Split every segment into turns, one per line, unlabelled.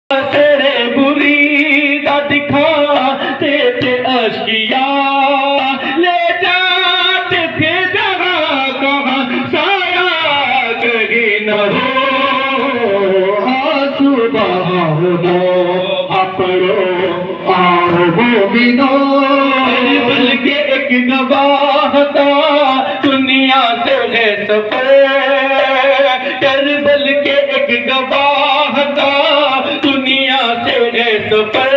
तेरे बुरी दा दिखाते थे अशिया, ले जाते थे जहाँ कहाँ साया कहीं न हो। सुबह अपनो आओ मोमिनो, बल्कि एक गवाह था दुनिया से है सफर, करबल के एक गवाह था दुनिया से है सफर,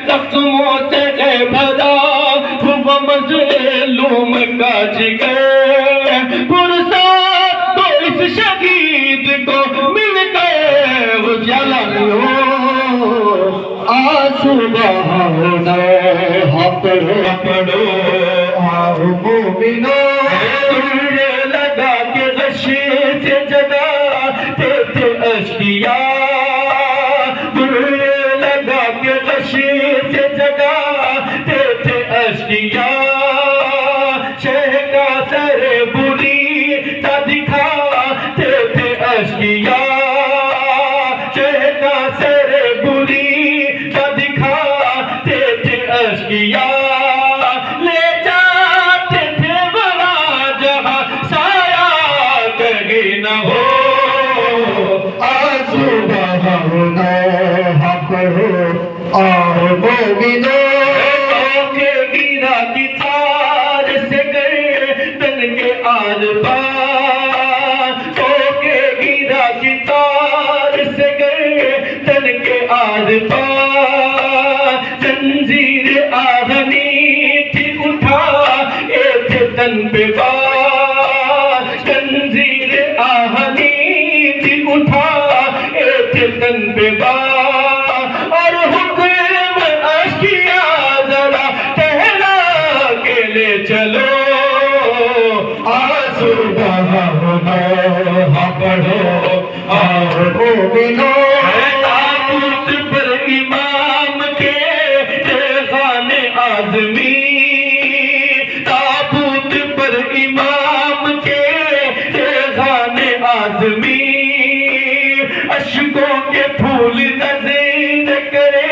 जख्मों से है भरा हुआ मज़लूम का जिगर, पुरसा तो इस शहीद को मिल गए वो जलालो। सुबहाना पढ़ो आओ मोमिनो, लगा के गशे से जगाते थे अश्किया, लगा के गशे से जगाते थे अश्किया, शह का सर बुरी ता दिखाते थे अश्किया, शह का सर बुरी ता दिखाते थे अश्किया, ले जाते थे बड़ा जहाँ साया कहीं न हो। सुबहाना पढ़ो आओ मोमिनो, के गिरा की तार से गर्दन के आर पार, के गिरा की तार से गर्दन के आर पार, जंजीर आहनी थी उठा एक तन पे बार, जंजीर आहनी थी उठा एक तन पे बार, और हुक्म अश्किया जरा कहला के ले चलो। सुबहाना पढ़ो आओ मोमिनो, ताबूत पर इमाम के खाने आज़मी, ताबूत पर इमाम के खाने आज़मी, अश्कों के फूल नज़ीर करे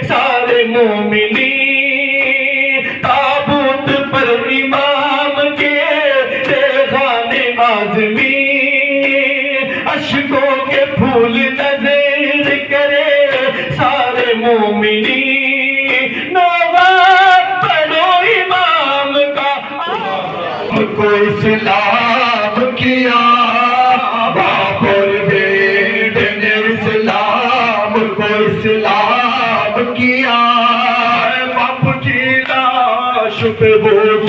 सारे मोमिनी, ताबूत पर इमाम के खाने आज़मी, अश्कों के फूल नज़ीर करे सारे मोमिनी, नवा पढ़ो इमाम का को इस्लाम किया, बाप और बेटे ने इस्लाम को इस्लाम किया, बाप की लाश पे बोझ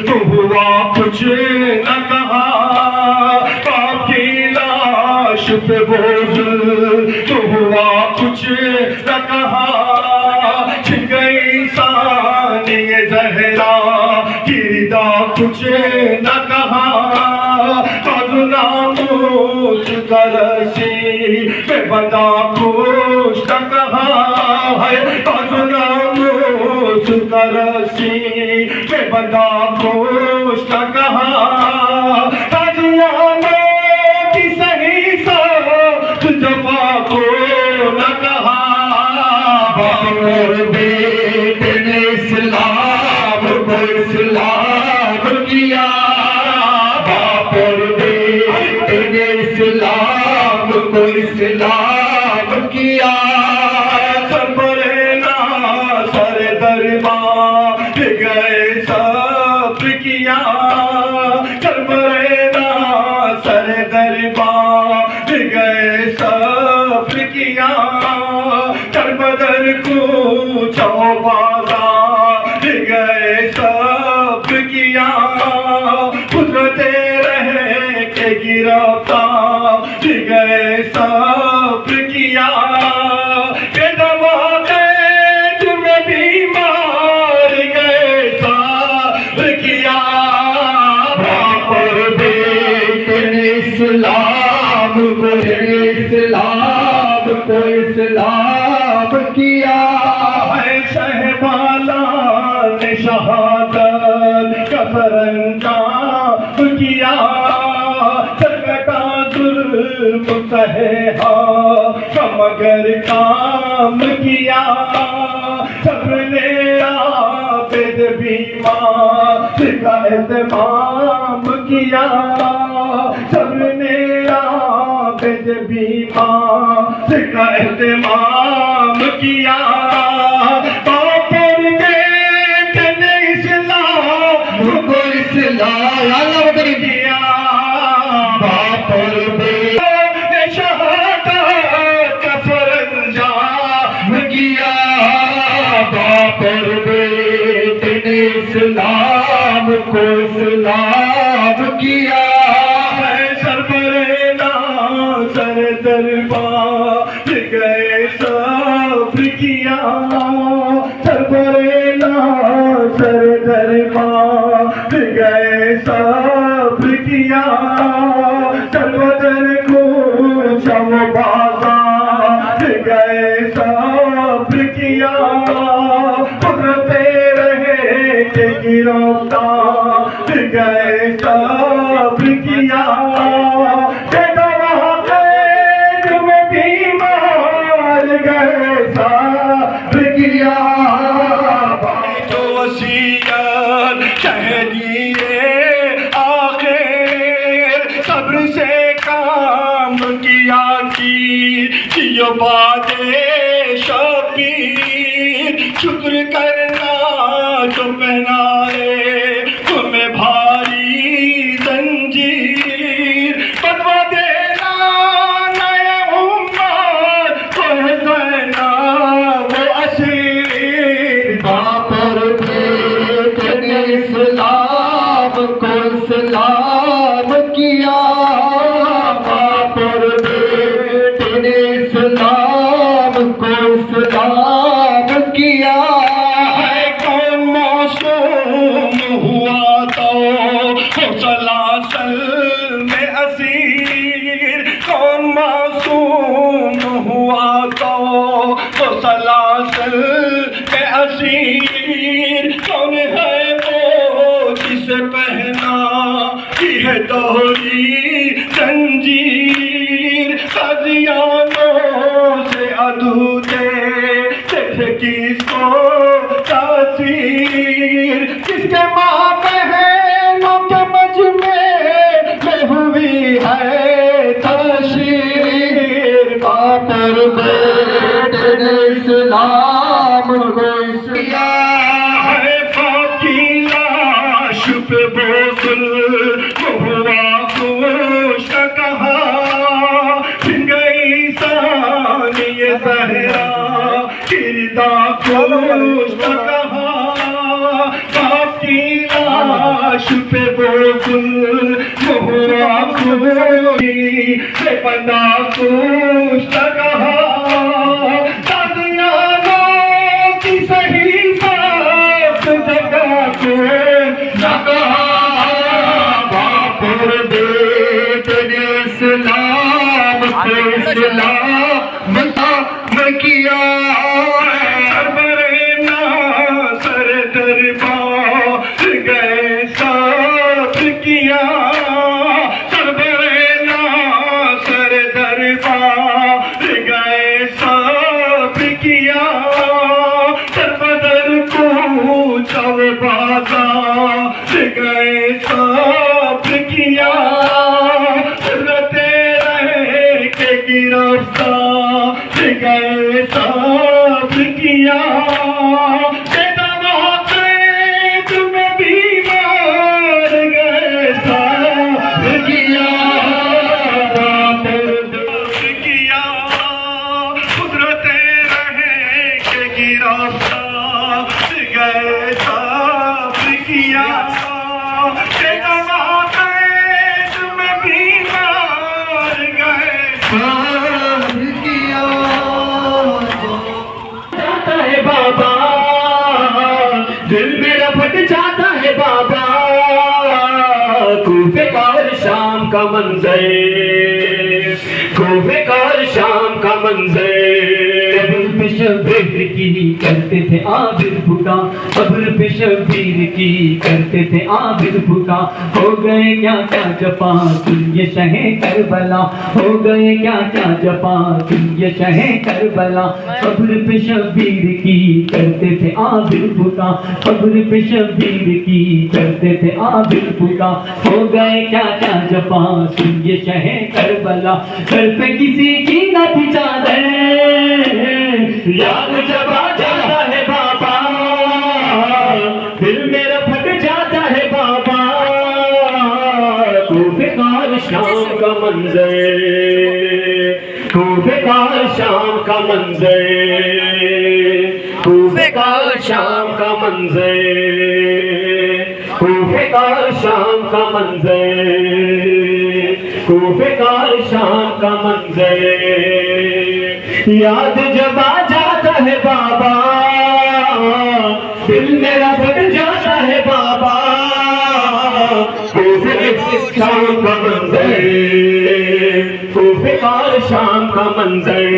तो हुआ कुछ न कहा, बाप की लाश पे बोझ तो हुआ कुछ न कहा, गई सानिए ज़हरा गिरदा कुछ न कहा, नामूस का रसी में बंदा कुछ न कहा है, नामूस का रसी में बंदा कुछ न कहा, की सही साथ जफा को न कहा, और बेटे ने इस्लाम को इस्लाम किया, बाप और बेटे ने इस्लाम को इस्लाम किया, सबरे ना सर दरबार गए सब किया, सबरे ना सर दरबार गए सब किया, बदर को चौबादा गए सब किया, कुदरते रहे के गिरफ्तार गए सब किया, तुम्हें बीमार गए सब किया, बाप और बेटे ने इस्लाम को इस्लाम किया, है शहबाला ने शहादत का सरंजाम किया, सरकटा जुल्म सहे हा मगर काम किया सबने आबिद बीमार का एहतमाम किया सबने आबिद बीमार का एहतमाम किया बापर बेटे ने इस्लाम को इस्लाम किया बापर बेटे शहादत का सरंजाम किया बापर बेटे ने इस्लाम को इस्लाम किया सरबरे नाज़र दरबार गए सब्र किया सरबरे नाज़र दरबार गए सब्र किया सरबदर को शव बाजार गए सब्र किया कुदरते रहे के गिरफ्तार गए सब्र किया जो वसीयत कह दिए आखिर सब्र से काम किया कि यो बादे शबीर शुक्र करना जो पहनाए तुम्हें भारी जंजीर बदवा देना नए उम्र को देना वो असीर बापर बेटे ने इस्लाम को इस्लाम किया बापर बेटे ने इस्लाम को इस्लाम किया है कौन मासूम हुआ तो सलासल में असीर कौन मासूम हुआ तो सलासल में असीर कौन है वो जिसे पहना की है दोहरी जंजीर सदियानों से अधूरे थे किसको तासीर किसके माँ बहनों के मजमे में हुई है ताशीर बापर बेटे ने इस्लाम को किया है फाकी लाश पे बोतल हुआ खुश कहा गई सानिए जहरा किरदा खुश कहा बाप की लाश पे बोतल हुआ खुश बना खुश कहा सही बात जगह को बापर बेटे ने इस्लाम को इस्लाम किया सरबरे नाज़र दरबार गए सब्र किया सरबरे नाज़र दरबार गए सब्र किया सरबदर को जब बाजार गए सब्र किया सुनते रहे के गिरफ्तार गए सब्र किया तुम्हें बीमार गए सब्र किया किया कुदरते रहे के गिरफ्तार गए सब्र किया तुम्हें बीमार गए सब्र किया जाता है बाबा दिल मेरा फट जाता है बाबा कूफे का और शाम का मंजर कूफे का और शाम का मंजर
की करते थे आबिर फुका, कब्र पे शबीर की करते थे आबिर फुका। हो गए क्या क्या जपा तुम ये शहे करबला, हो गए क्या क्या जपा तुम ये शहे करबला। कब्र पे शबीर की करते थे आबिर फुका, कब्र पे शबीर की करते थे आबिर फुका। हो गए क्या क्या जपा तुम ये शहे करबला। घर पे किसी की न थी चादर,
याद जब आ जाता है बाबा, दिल मेरा फट जाता है बाबा। कूफेकार शाम का मंजर, कूफेकार शाम का मंजर, कूफेकार शाम का मंजर, कूफेकार शाम का मंजर, कूफेकार शाम का मंजर। याद जब आ जाता है बाबा, दिल मेरा फट जाता है बाबा। कूफेकार शाम का मंजर, कूफेकार शाम का मंजर।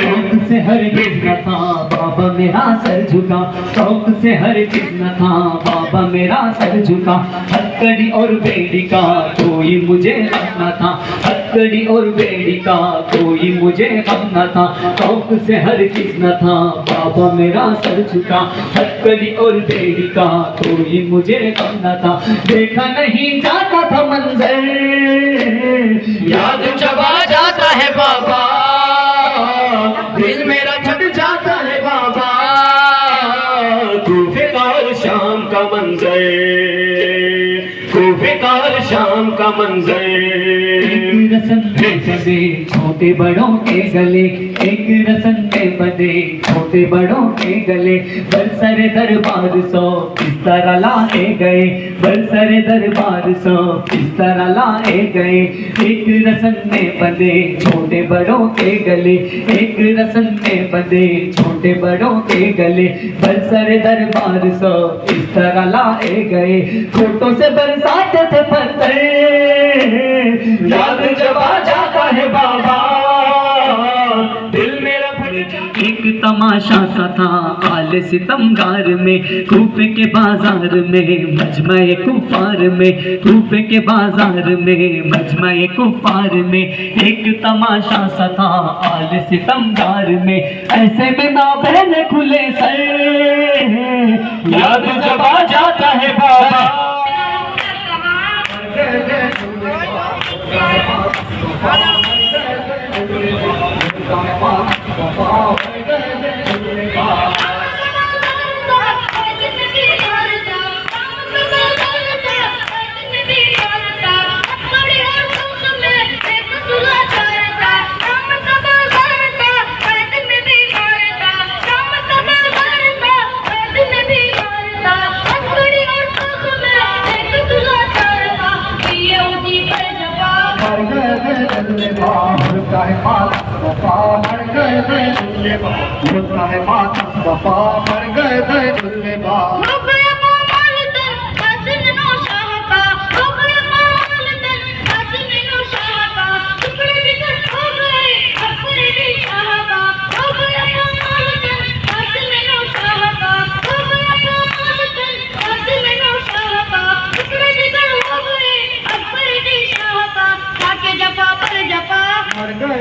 शौक से हर गिज न था बाबा मेरा सर झुका, शौक से हर गिज न था बाबा मेरा सर झुका। हथकड़ी और बेड़ी का कोई मुझे गम न था, हथकड़ी और बेड़ी का कोई मुझे गम न था। शौक से हर गिज न था बाबा मेरा सर झुका, हथकड़ी और बेड़ी का कोई मुझे गम न था। देखा नहीं जाता था मंजर,
याद जब आ जाता है बाबा, दिल मेरा फट जाता है बाबा। कूफेकार शाम का मंजर, कूफेकार शाम का मंजर।
एक रस्म में बंधे छोटे बड़ों के गले, एक रस्म में बंधे छोटे बड़ों के गले। बरसरे दरबार सो इस तरह लाए गए, बरसरे दरबार सो इस तरह लाए गए। एक रस्म में बंधे छोटे बड़ों के गले, एक रस्म में बंधे छोटे बड़ों के गले। बरसरे दरबार सो इस तरह लाए गए, फोटो से बरसाते थे पत्थर।
याद जब आ जाता है बाबा, दिल मेरा फट जाता।
एक तमाशा सा था आले सितमगार में, कूफे के बाजार में मजमे कुफार में, कूफे के बाजार में मजमे कुफार में। एक तमाशा सा था आले सितमगार में, ऐसे में ना बहने खुले सर।
याद जब आ जाता है बाबा,
होता है मातम वफा मर गए दुल्ले बा। हो गया माल तन हसन नो शाह का, हो गया माल तन हसन नो शाह का। टुकड़े बिखर हो गए अपने भी शाह का, हो गया माल तन हसन नो शाह का, हो गया माल तन हसन नो शाह का। टुकड़े बिखर हो गए अपने भी शाह का। जाके जपा पर जपा मर गए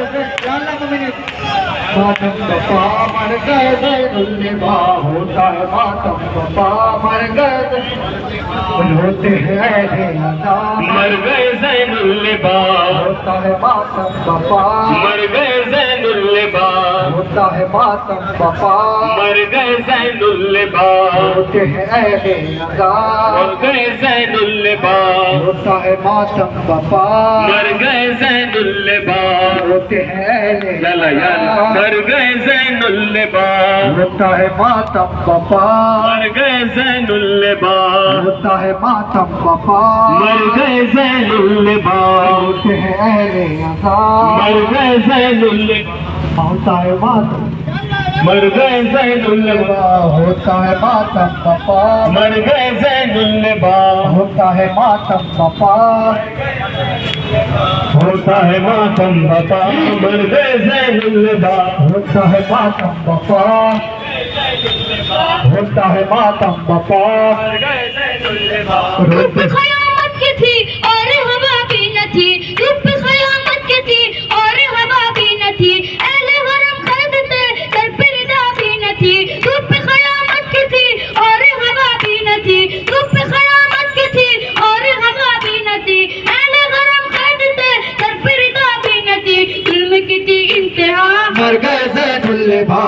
मातम वफा मर गए दुल्ले बा। होता है मातम वफा मर गए होते हैं ऐसे अज़ाब।
मर गए ज़ैनुल्लबा,
होता है मातम वफा
मर गए ज़ैनुल्लबा,
होता है मातम वफा
मर गए ज़ैनुल्लबा,
होते हैं ऐसे अज़ाब।
मर गए ज़ैनुल्लबा,
होता है मातम वफा
मर गए ज़ैनुल्लबा।
होते हैं ऐसे
याला याला, मर गए ज़ैनुल्लबा,
होता है मातम वफा
मर गए ज़ैनुल्लबा,
होता है मातम वफा
मर गए ज़ैनुल्लबा,
होते हैं ऐसे अज़ाब।
मर गए ज़ैनुल्लबा,
होता है मातम
मर गए ज़ैनुल्लबा,
होता है मातम वफा
मर गए ज़ैनुल्लबा,
होता है मातम वफा
होता है मातम वफा मर गए ज़ैनुल्लबा,
होता है मातम वफा
होता है मातम बपा
धूप क़यामत की थी और हवा भी न थी, धूप क़यामत की थी और हवा भी न थी, अहले हरम खरीदते सर पे रिदा भी न थी, धूप क़यामत की थी और हवा भी न थी, धूप क़यामत की थी और हवा भी न थी, अहले हरम खरीदते सर पे रिदा भी न थी, जुल्म की थी इंतहा।
मर गए ज़ैनुल्लबा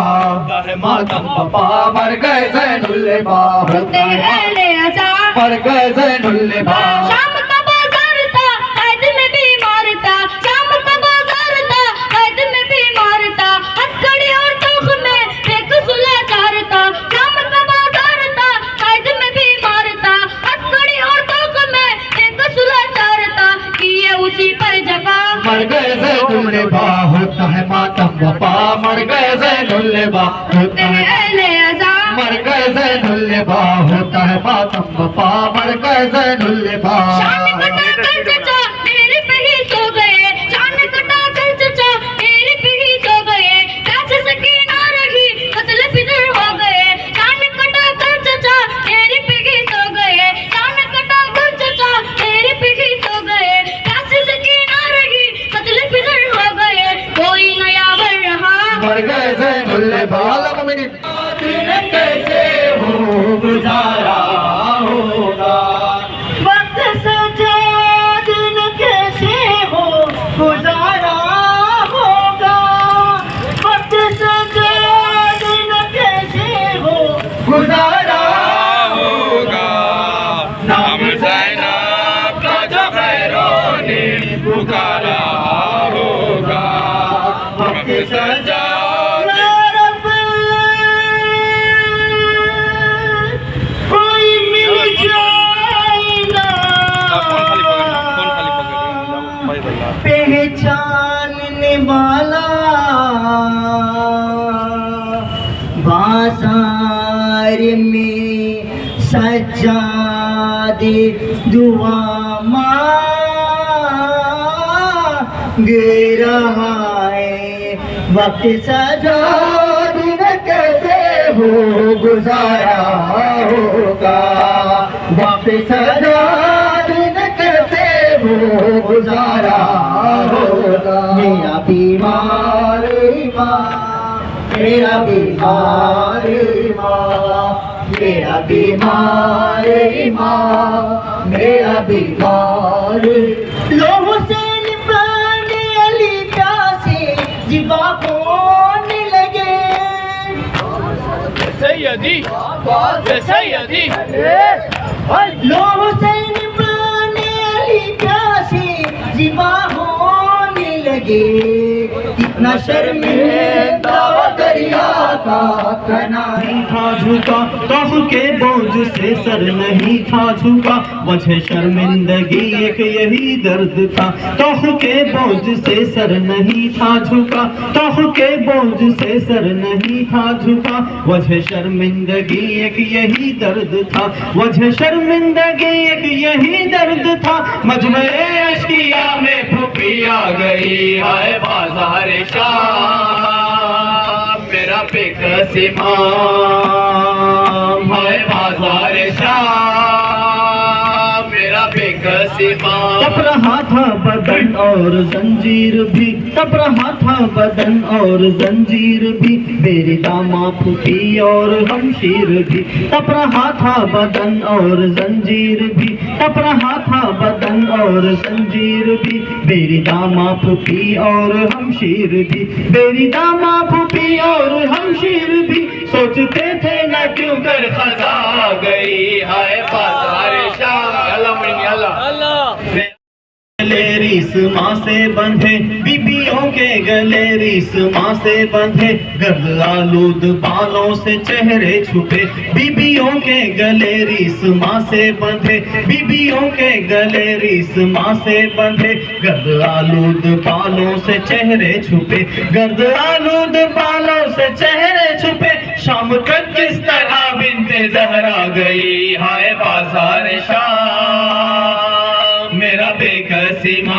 है मातम बपा, मर गए ज़ैनुल्लबा
होते अहले अज़ा,
मर गए ज़ैनुल्लबा।
शाम का बाजार था कैद में बीमार था, शाम का बाजार था कैद में बीमार था, हथकड़ी और तोख में बेकसूला चार था, शाम का बाजार था कैद में बीमार था, हथकड़ी और तोख में बेकसूला चार था, किए उसी पर जफा।
मर गए ज़ैनुल्लबा होता है मातम बपा, मर गए ज़ैनुल्लबा होता है
अहले अज़ा,
मर गए ज़ैनुल्लबा होता है मातम बपा, मर गए ज़ैनुल्लबा।
शान कटा कर चचा मेरे पे ही सो गए, शान कटा कर चचा मेरे पे ही सो गए, काश सकीना रही कत्ल फिदर हो गए, शान कटा कर चचा मेरे पे ही सो गए, शान कटा कर चचा मेरे पे ही सो गए, काश सकीना रही कत्ल फिदर हो गए, कोई नया वर रहा।
मर गए ज़ैनुल्लबा कैसे हो गुजारा होगा,
वक्त सजाद न कैसे हो गुजारा होगा, वक्त सजाद न कैसे हो
गुजारा
होगा। नाम ज़ैनब का जो खैरों ने पुकारा होगा, वक्त सजा
कोई मिल जाएगा पहचानने वाला, बाजार में सज्जादे दुआ मांग रहा है, वक्त सजाद न कैसे हो गुजारा होगा, वक्त सजाद न कैसे हो गुजारा होगा। मेरा बीमार माँ, मेरा बीमार माँ, मेरा बीमार माँ, मेरा बीमार। लोह से निभाने अली प्यासे जिबा होने लगे,
सैयदी सैयदी
लोह से निभाने अली प्यासे जिबा होने लगे, कितना शर्मिंदा दरिया का कनारा
था झुका, तोह के बोझ से सर नहीं था झुका, वजह शर्मिंदगी एक यही दर्द था, तोह के बोझ से सर नहीं था झुका, तोह के बोझ से सर नहीं था झुका, वजह शर्मिंदगी एक यही दर्द था, वजह शर्मिंदगी एक यही दर्द था। मजमे अश्किया में फूफी आ गई है बाजार शाम, मेरा बेकसीमाम है बाजार शाम, मेरा बेकसीमाम। तप रहा था बदन और जंजीर भी, तप रहा था बदन और जंजीर भी, मेरी दामा फूफी और हमशीर भी, तप रहा था बदन और जंजीर भी, तप रहा था बदन और जंजीर भी, मेरी दामा फूफी और हमशीर भी, मेरी दामा फूफी और हमशीर भी, सोचते थे न क्यों कर खजा गई है बाजार शाम। गले रीस माँ से बंधे, बीबियों के गले रीस माँ से बंधे, गर्द आलूद बालों से चेहरे छुपे, बीबियों के गले रीस माँ से बंधे, बीबियों के गले रीस माँ से बंधे, गर्द आलूद बालों से चेहरे छुपे, गर्द आलूद बालों से चेहरे छुपे, शाम तक किस तरह बिन्ते ज़हरा गई हाय बाजार शाम, मेरा बेकसीमाम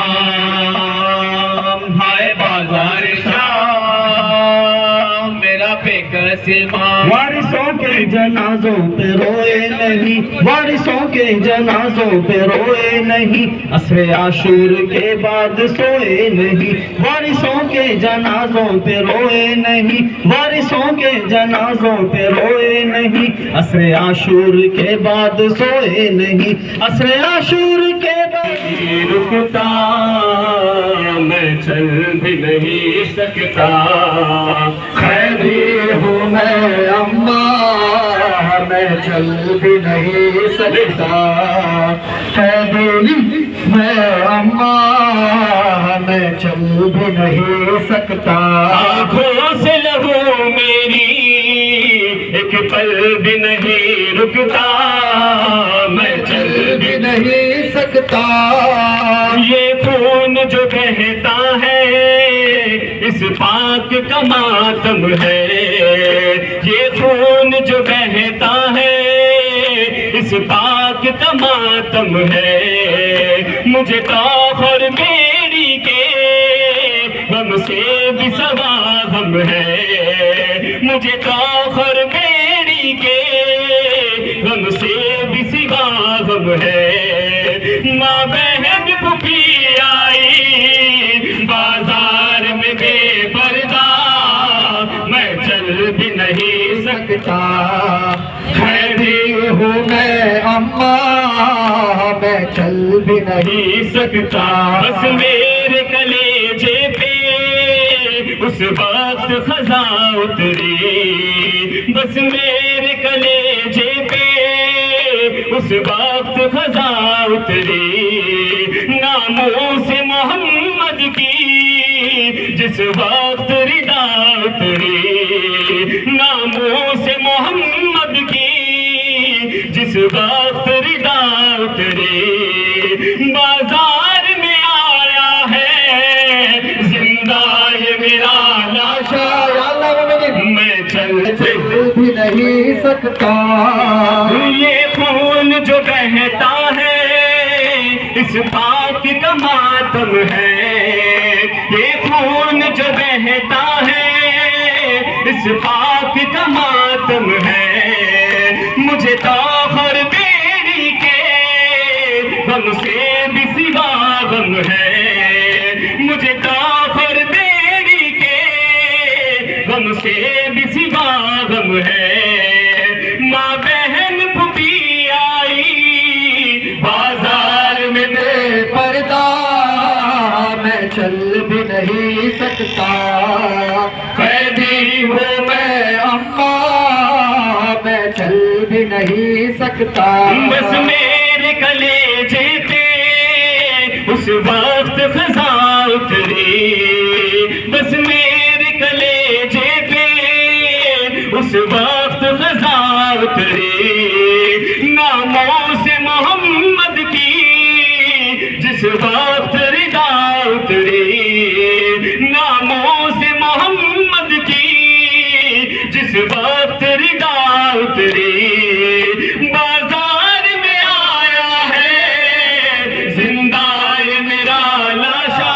हाय बाजार शाम, मेरा बेकसीमाम।
कसीमा
वारिसों के जनाजों पे रोए नहीं, वारिसों के जनाजों पे रोए नहीं, असरे आशूर के बाद सोए नहीं, वारिसों के जनाजों पे रोए नहीं, वारिसों के जनाजों पे रोए नहीं, असरे आशूर के बाद सोए नहीं, असरे आशूर के बाद
रुकता मैं चल भी नहीं सकता,
खैरी हूँ मैं अम्मा मैं चल भी नहीं सकता, खैरी मैं अम्मा मैं चल भी नहीं सकता,
आँखों से लहू मेरी एक पल भी नहीं रुकता, मैं चल भी
नहीं सकता,
ये खून जो बहता है इस पाक का मातम है, ये खून जो बहता है इस पाक का मातम है, मुझे काफर मेरी के गम से भी सवा गम है, मुझे काफर मेरी के गम से भी सिवा गम है, माँ बहन पुपी आई बाजार में बेपर्दा, मैं चल भी नहीं सकता,
खैरी हूँ मैं अम्मा मैं चल भी नहीं
सकता, बस मेरे कलेजे पे उस वक्त खजा उतरी, बस मेरे कलेजे पे उस वक्त खजा उतरी, नामों से मोहम्मद की जिस वक्त रिदा उतरी, नामों से मोहम्मद की जिस वक्त रिदा उतरी, बाजार में आया है जिंदा ये मेरा लाशा, मैं चल
भी नहीं सकता,
ये खून जो बहता है इस पाक का मातम है, ये खून जो बहता है इस पाक का मातम है, मुझे ताखर बेड़ी के गम से भी सिवा गम है, मुझे ताखर बेड़ी के गम से भी सिवा गम है, माँ बहन पुपी आई बाजार में
बेपर्दा मैं चल भी नहीं सकता, कैदी हूँ मैं अम्मा मैं चल भी नहीं सकता,
बस मेरे कलेजे पे उस वक्त खजा उतरी, बस मेरे कलेजे पे उस वक्त खजा उतरी, नामों से मोहम्मद की जिस वक्त रिदा उतरी, नामों से मोहम्मद की जिस वक्त रिदा उतरी, बाजार में आया है जिंदा ये मेरा लाशा,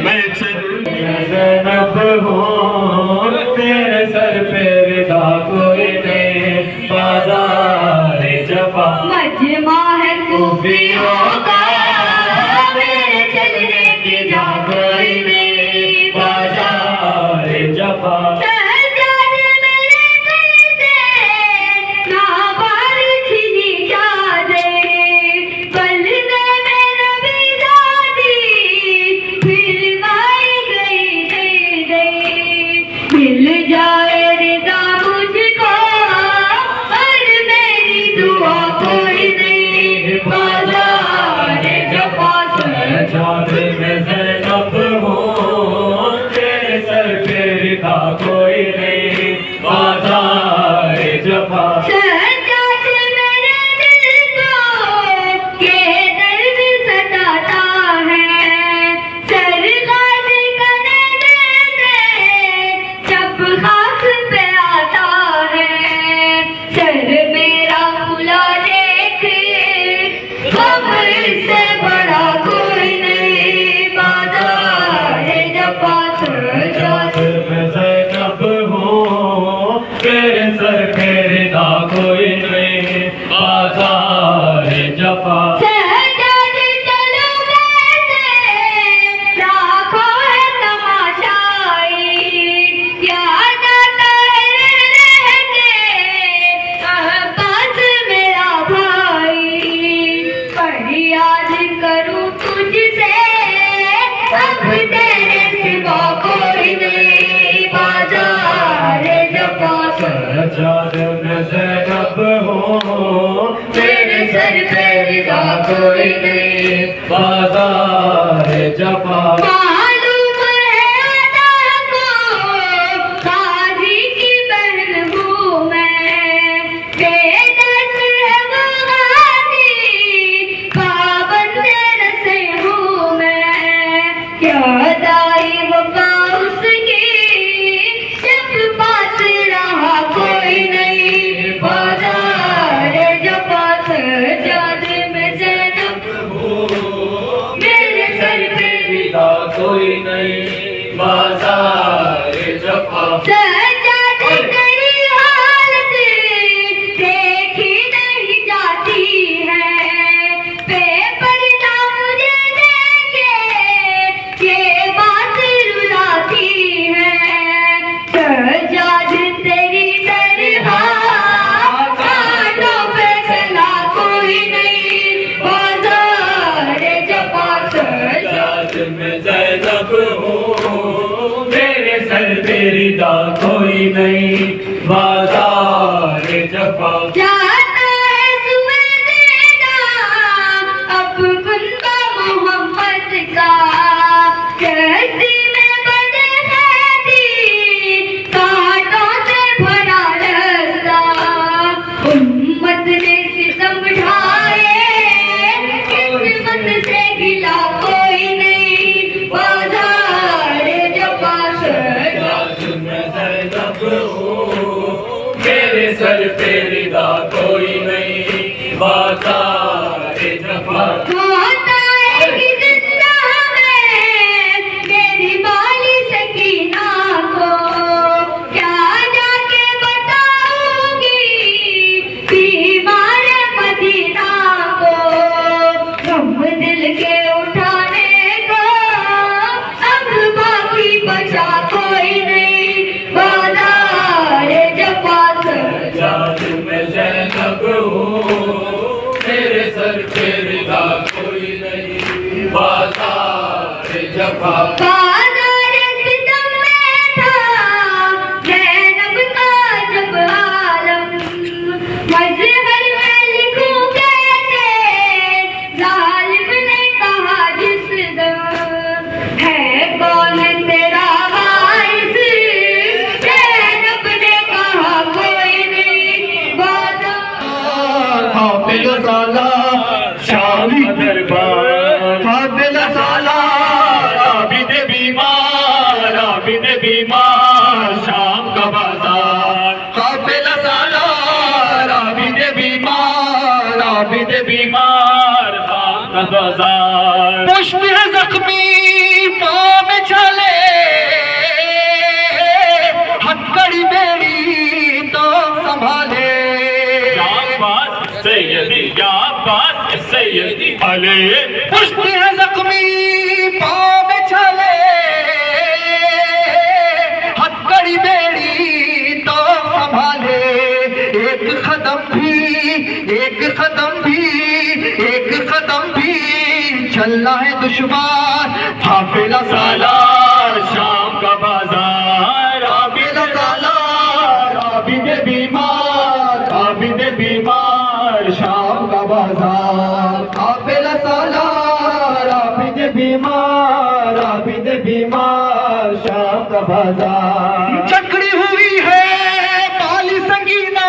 मैं चल ज़ैनब हूँ तेरे सर पे रिदा कोई नहीं, बाजार जफा
मजमा है खूबियों का, मेरे चलने की जा कोई नहीं,
बाजार जफा
शहजादे मेरे कैसे ना बारिश नी जादे, बल्ले में नबी दादी फिर माई गई दे, मिल जाए रिदा मुझको और मेरी दुआ कोई नहीं, बाजार जफा
शहजादे में ज़ैनब हूँ तेरे सर पे रिदा कोई नहीं, बाजार जफा
शहजादे मेरे दिल को के दर्द सताता है, सरगाज़ी करने से जब खाक पे आता है, सर मेरा खुला देख कब्र से बड़ा कोई नहीं, बाजार जफा शहजादे
मैं ज़ैनब हूँ सजाद में ज़ैनब हो,
मेरे सर पे रिदा कोई नहीं,
बाज़ार जफा।
मालूम है अदा को, काजी की बहन हूँ मैं, बेदर्द है वो गाजी, पाबंद रसे हूँ मैं, याद आई वफा उसकी, जब पास रहा कोई नहीं, बाज़ार जफा सजाद में ज़ैनब मेरे सर पे
रिदा कोई नहीं, बाज़ार जफा।
सजाद तेरी हालत देखी नहीं जाती है, बेपर्दा मुझे देखे ये बात रुलाती है, सजाद तेरी दरगाह कांटों पे चला कोई नहीं, बाज़ार जफा
सजाद में ज़ैनब हो, मेरे सर पे रिदा कोई नहीं, बाज़ार जफा।
जाता है सुवेदा अब कुंबा मोहम्मद का, कैसी में बदे कैदी कांटों से भरा रास्ता, उम्मत ने सितम ढाए, किस्मत से गिला कोई नहीं, बाज़ार जफा
सजाद में ज़ैनब हो, मेरे सर पे रिदा कोई नहीं, बाज़ार जफा।
होता है कि जिंदा में मेरी बाली सकीना को, क्या जाके बताऊंगी बीमार मदीना को, गम दिल के उठाने को अब बाकी बचा कोई नहीं, बाज़ार जफा
सजाद में ज़ैनब हो, मेरे सर पे रिदा कोई नहीं, बाज़ार जफा।
बाज़ार सितम में था ज़ैनब का जब आलम, मज़हर में लिखूं कैसे ज़ालिम ने कहा जिस दम, है कौन तेरा वारिस, ज़ैनब ने कहा कोई नहीं, बाज़ार
हाफिज सालार
शामी दरबार,
हाफिज सालार
आबिद बीमार, आबिद बीमार, शाम का बाजार।
हाफिज सालार
आबिद बीमार, आबिद बीमार, शाम का बाजार।
पुष्प है जख्मी पाँव में चले, हथकड़ी बेड़ी तो संभाले,
या अब्बास सैयदी, या अब्बास सैयदी अले।
पुष्प है जख्मी पाँव में चले, हथकड़ी बेड़ी तो संभाले, एक कदम भी, एक कदम भी, एक कदम भी चलना है दुश्वार, हाफिला
सालार शाम का बाजार। आबिद
सालार आबिद बीमार, आबिद बीमार शाम का बाजार, हाफिला सालार आबिद बीमार, आबिद बीमार शाम का बाजार। चकड़ी हुई है बाली संगीना,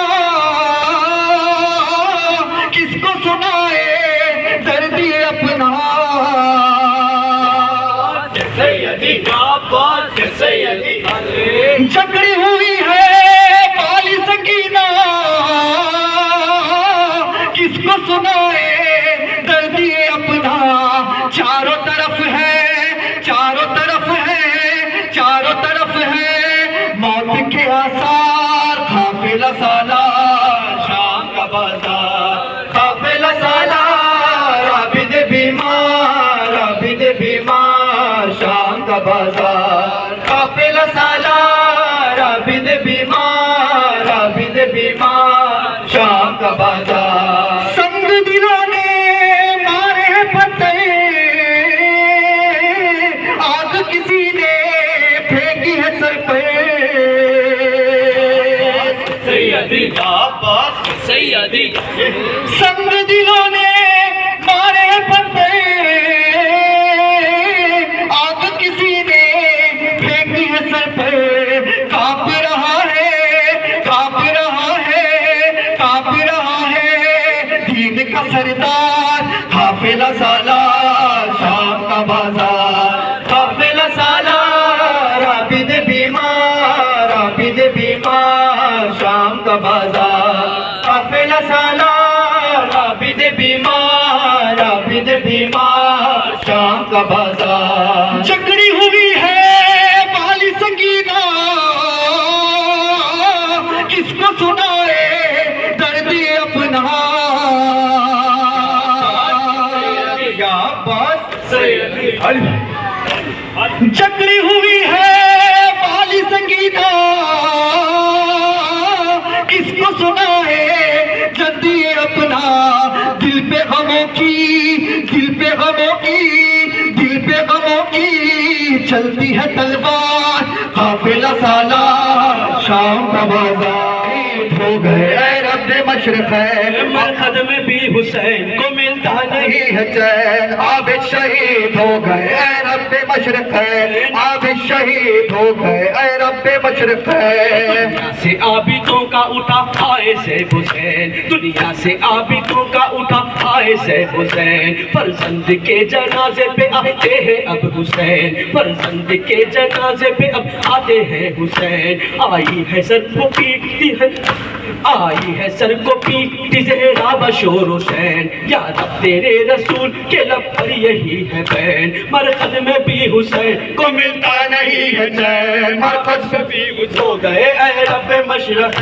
किसको सुनाए दर्दी अपना,
सैयदी, या अब्बास सैयदी अले।
चकड़ी हुई है बाली संगीना, किसको सुनाए दर्दी अपना, चारों तरफ है, चारों तरफ है, चारों तरफ है मौत के आसार, काफिला सालार शाम का बाजार, काफिला सालार आबिद बीमार, आबिद बीमार शाम का बाजार, काफिला सालार आबिद बीमार, आबिद बीमार शाम का बाजार। संग दिलों ने मारे हैं पत्ते, आग किसी ने फेंकी है सर पे,
सैयदी
अब्बास
सैयदी
संग दिलों ने मारे पर्दे आग किसी ने फेंकी है सर पर कांप रहा है कांप रहा है कांप रहा है दीन का सरदार काफिला सालार शाम का बाजार काफिला सालार आबिद बीमार शाम का बाजार काफिला सालार आबिद बीमार शाम का बाजार चकड़ी हुई है बाली संगीना किसको सुनाए दर्द अपना चकड़ी हुई है बाली संगीना किसको सुनाए जद्दी अपना दिल पे गमों की चलती है तलवार काफिला सालार शाम का बाजार हो गए रब मशरक़ है मरकज़ में भी हुसैन को मिलता नहीं है चैन आबिद शहीद हो गए रब मशरक़ है आबिद शहीद हो गए रब मशरक़ है
से आबिदों का उठा आए से हुसैन दुनिया से आबिदों का उठा आए से हुसैन फर्जंद के जनाजे पे आते हैं अब हुसैन फर्जंद के जनाजे पे अब आते हैं हुसैन आई है सर को पीटती है आई है सर को पीटती ज़हरा बशोर हुसैन याद अब तेरे रसूल के लब पर यही है बैन मरकज़ में भी हुसैन को मिलता नहीं है चैन मरकज़ में भी हो गए रब मशरक़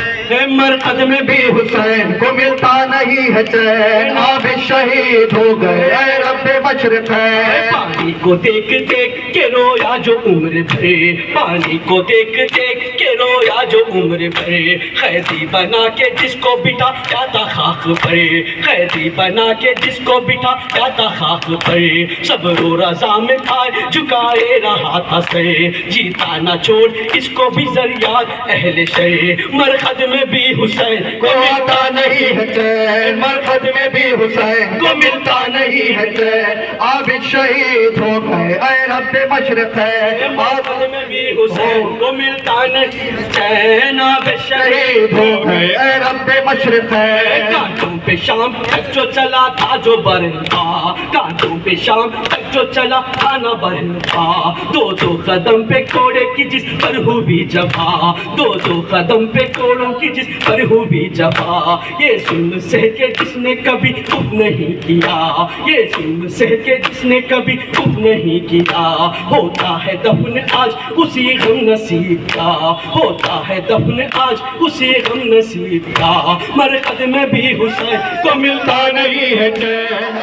मरकज़ में भी हुसैन को मिलता नहीं है चैन आबिद शहीद हो गए रब मशरक़ है पानी को देख देख के रोया जो उम्र भरे पानी को देख देख के रोया जो उम्र भरे कैदी बना के जिसको बिठा जाता खाक परे कैदी बना के जिसको बिठा जाता खाक परे सब रो रज़ा में आए झुकाए रहा था सरे जीता ना छोड़ इसको भी जरियात अहले शरे मरकज़ में भी हुसैन को आता नहीं है चैन मरकज़ में भी हुसैन को मिलता नहीं है चैन आबिद शहीद हो गए रब मशरक़ है मरकज़ में भी हुसैन को मिलता नहीं है चैन आबिद शहीद हो गए रब मशरक़ है कांटों पे शाम तक जो चला था जो बरहा कांटों पे शाम तक जो चला था ना बरहा दो कदम पे कोड़े की जिस पर हुई जबा दो कदम पे कोड़ों की जिस पर हुई जबा ये सुन से के जिसने कभी कुछ नहीं किया ये सुन से के जिसने कभी कुछ नहीं किया होता है दफन आज उसी गम नसीब का होता है दफन आज उसी गम नसीब का मरकज़ में भी हुसैन को मिलता नहीं है चैन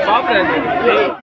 बाप रे